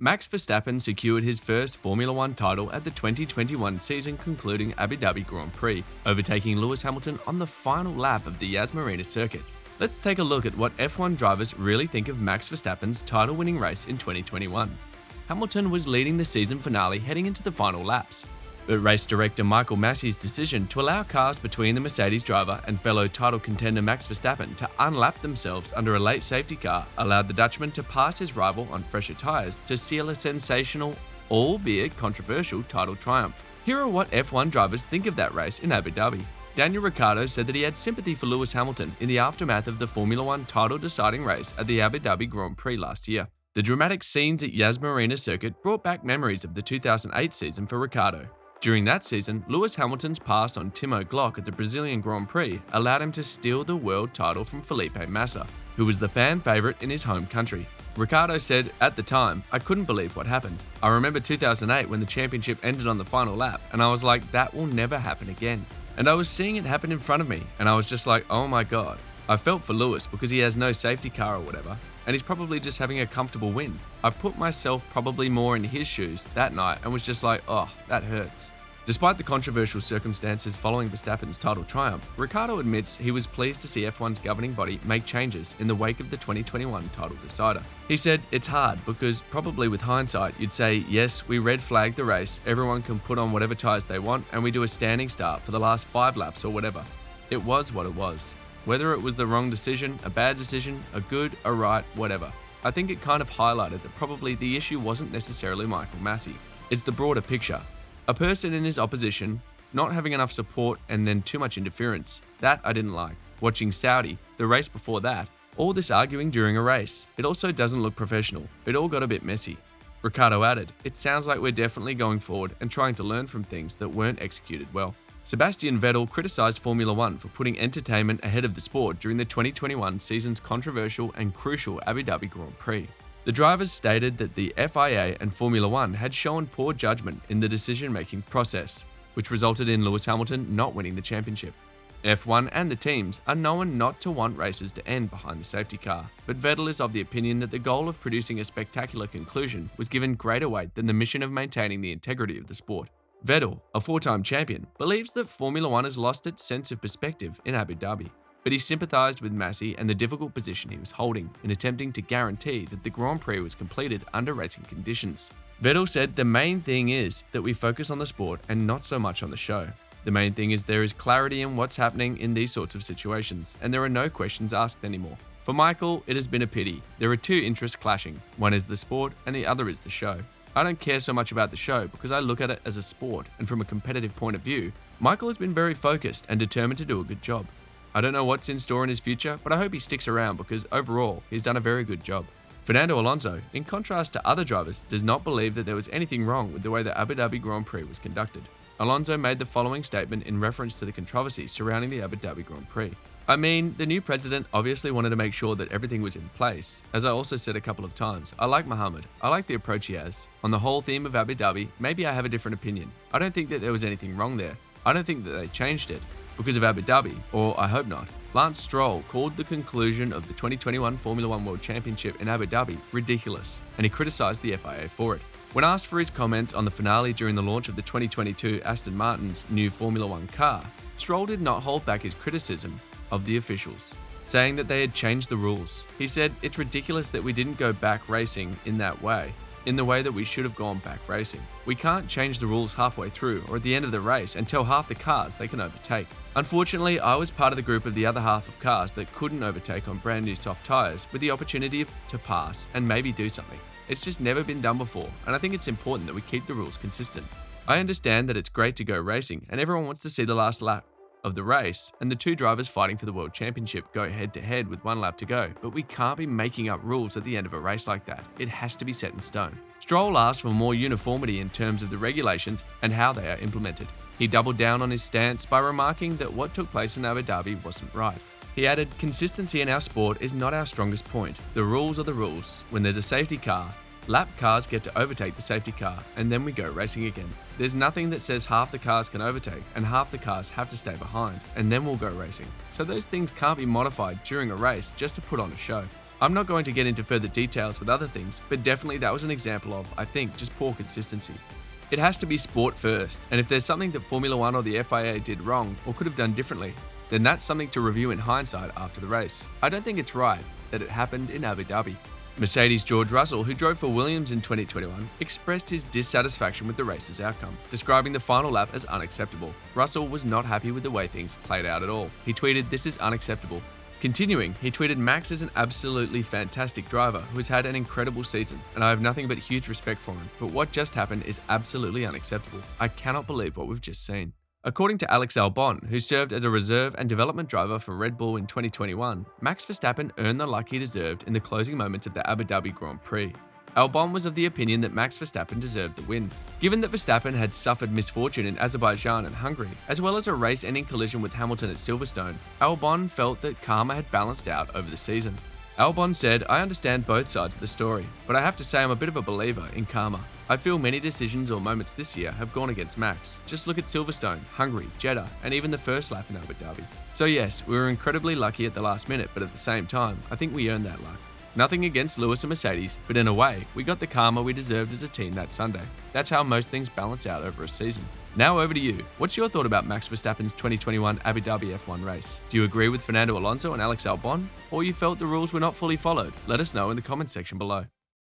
Max Verstappen secured his first Formula One title at the 2021 season concluding Abu Dhabi Grand Prix, overtaking Lewis Hamilton on the final lap of the Yas Marina Circuit. Let's take a look at what F1 drivers really think of Max Verstappen's title-winning race in 2021. Hamilton was leading the season finale heading into the final laps, but race director Michael Massey's decision to allow cars between the Mercedes driver and fellow title contender Max Verstappen to unlap themselves under a late safety car allowed the Dutchman to pass his rival on fresher tyres to seal a sensational, albeit controversial, title triumph. Here are what F1 drivers think of that race in Abu Dhabi. Daniel Ricciardo said that he had sympathy for Lewis Hamilton in the aftermath of the Formula One title-deciding race at the Abu Dhabi Grand Prix last year. The dramatic scenes at Yas Marina Circuit brought back memories of the 2008 season for Ricciardo. During that season, Lewis Hamilton's pass on Timo Glock at the Brazilian Grand Prix allowed him to steal the world title from Felipe Massa, who was the fan favourite in his home country. Ricciardo said, "At the time, I couldn't believe what happened. I remember 2008 when the championship ended on the final lap, and I was like, that will never happen again. And I was seeing it happen in front of me, and I was just like, oh my god. I felt for Lewis because he has no safety car or whatever, and he's probably just having a comfortable win. I put myself probably more in his shoes that night and was just like, oh, that hurts." Despite the controversial circumstances following Verstappen's title triumph, Ricciardo admits he was pleased to see F1's governing body make changes in the wake of the 2021 title decider. He said, "It's hard because probably with hindsight you'd say, yes, we red flagged the race, everyone can put on whatever tyres they want and we do a standing start for the last 5 laps or whatever. It was what it was. Whether it was the wrong decision, a bad decision, a good, a right, whatever. I think it kind of highlighted that probably the issue wasn't necessarily Michael Massey. It's the broader picture. A person in his opposition, not having enough support and then too much interference. That I didn't like. Watching Saudi, the race before that, all this arguing during a race. It also doesn't look professional. It all got a bit messy." Ricciardo added, "It sounds like we're definitely going forward and trying to learn from things that weren't executed well." Sebastian Vettel criticised Formula One for putting entertainment ahead of the sport during the 2021 season's controversial and crucial Abu Dhabi Grand Prix. The drivers stated that the FIA and Formula One had shown poor judgment in the decision-making process, which resulted in Lewis Hamilton not winning the championship. F1 and the teams are known not to want races to end behind the safety car, but Vettel is of the opinion that the goal of producing a spectacular conclusion was given greater weight than the mission of maintaining the integrity of the sport. Vettel, a 4-time champion, believes that Formula One has lost its sense of perspective in Abu Dhabi, but he sympathised with Massey and the difficult position he was holding in attempting to guarantee that the Grand Prix was completed under racing conditions. Vettel said, "The main thing is that we focus on the sport and not so much on the show. The main thing is there is clarity in what's happening in these sorts of situations, and there are no questions asked anymore. For Michael, it has been a pity. There are 2 interests clashing. One is the sport and the other is the show. I don't care so much about the show because I look at it as a sport, and from a competitive point of view, Michael has been very focused and determined to do a good job. I don't know what's in store in his future, but I hope he sticks around because overall, he's done a very good job." Fernando Alonso, in contrast to other drivers, does not believe that there was anything wrong with the way the Abu Dhabi Grand Prix was conducted. Alonso made the following statement in reference to the controversy surrounding the Abu Dhabi Grand Prix. "I mean, the new president obviously wanted to make sure that everything was in place. As I also said a couple of times, I like Mohammed. I like the approach he has. On the whole theme of Abu Dhabi, maybe I have a different opinion. I don't think that there was anything wrong there. I don't think that they changed it because of Abu Dhabi, or I hope not." Lance Stroll called the conclusion of the 2021 Formula One World Championship in Abu Dhabi ridiculous, and he criticised the FIA for it. When asked for his comments on the finale during the launch of the 2022 Aston Martin's new Formula One car, Stroll did not hold back his criticism of the officials, saying that they had changed the rules. He said, "It's ridiculous that we didn't go back racing in that way, in the way that we should have gone back racing. We can't change the rules halfway through or at the end of the race and tell half the cars they can overtake. Unfortunately, I was part of the group of the other half of cars that couldn't overtake on brand new soft tyres with the opportunity to pass and maybe do something. It's just never been done before, and I think it's important that we keep the rules consistent. I understand that it's great to go racing and everyone wants to see the last lap of the race and the 2 drivers fighting for the world championship go head to head with 1 lap to go, but we can't be making up rules at the end of a race like that. It has to be set in stone." Stroll asked for more uniformity in terms of the regulations and how they are implemented. He doubled down on his stance by remarking that what took place in Abu Dhabi wasn't right. He added, "Consistency in our sport is not our strongest point. The rules are the rules. When there's a safety car, lap cars get to overtake the safety car, and then we go racing again. There's nothing that says half the cars can overtake and half the cars have to stay behind, and then we'll go racing. So those things can't be modified during a race just to put on a show. I'm not going to get into further details with other things, but definitely that was an example of, I think, just poor consistency. It has to be sport first, and if there's something that Formula One or the FIA did wrong or could have done differently, then that's something to review in hindsight after the race. I don't think it's right that it happened in Abu Dhabi. Mercedes' George Russell, who drove for Williams in 2021, expressed his dissatisfaction with the race's outcome, describing the final lap as unacceptable. Russell was not happy with the way things played out at all. He tweeted, "This is unacceptable." Continuing, he tweeted, "Max is an absolutely fantastic driver who has had an incredible season, and I have nothing but huge respect for him, but what just happened is absolutely unacceptable. I cannot believe what we've just seen." According to Alex Albon, who served as a reserve and development driver for Red Bull in 2021, Max Verstappen earned the luck he deserved in the closing moments of the Abu Dhabi Grand Prix. Albon was of the opinion that Max Verstappen deserved the win. Given that Verstappen had suffered misfortune in Azerbaijan and Hungary, as well as a race-ending collision with Hamilton at Silverstone, Albon felt that karma had balanced out over the season. Albon said, "I understand both sides of the story, but I have to say I'm a bit of a believer in karma. I feel many decisions or moments this year have gone against Max. Just look at Silverstone, Hungary, Jeddah, and even the first lap in Abu Dhabi. So yes, we were incredibly lucky at the last minute, but at the same time, I think we earned that luck. Nothing against Lewis and Mercedes, but in a way, we got the karma we deserved as a team that Sunday. That's how most things balance out over a season." Now over to you. What's your thought about Max Verstappen's 2021 Abu Dhabi F1 race? Do you agree with Fernando Alonso and Alex Albon? Or you felt the rules were not fully followed? Let us know in the comments section below.